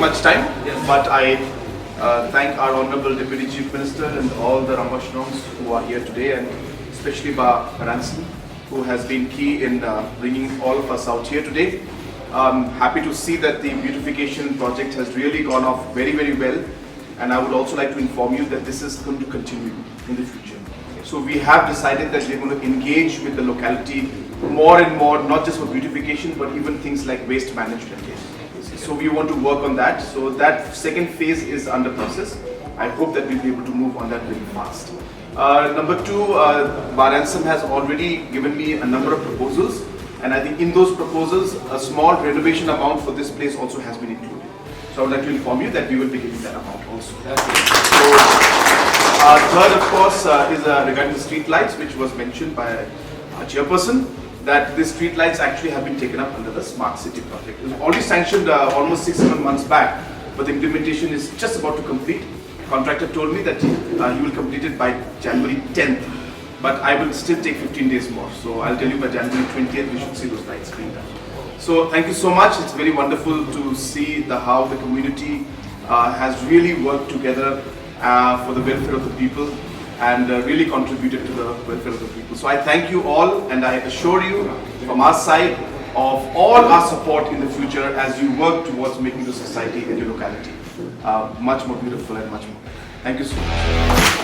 much time, but I thank our Honorable Deputy Chief Minister and all the Ramashnoms who are here today, and especially Bah Ransom, who has been key in bringing all of us out here today. I'm happy to see that the beautification project has really gone off very, very well, and I would also like to inform you that this is going to continue in the future. So we have decided that we're going to engage with the locality more and more, not just for beautification, but even things like waste management. So we want to work on that. So that second phase is under process. I hope that we'll be able to move on that very fast. Number two, Bah Ransom has already given me a number of proposals, and I think in those proposals, a small renovation amount for this place also has been included. So I would like to inform you that we will be giving that amount also. So, third, of course, is regarding the street lights, which was mentioned by our chairperson, that the street lights actually have been taken up under the Smart City project. It was already sanctioned almost 6-7 months back, but the implementation is just about to complete. The contractor told me that he will complete it by January 10th, but I will still take 15 days more. So I'll tell you by January 20th we should see those lights being done. So thank you so much. It's very wonderful to see how the community has really worked together for the welfare of the people, and really contributed to the welfare of the people. So I thank you all, and I assure you from our side of all our support in the future as you work towards making the society and your locality much more beautiful and much more. Thank you so much.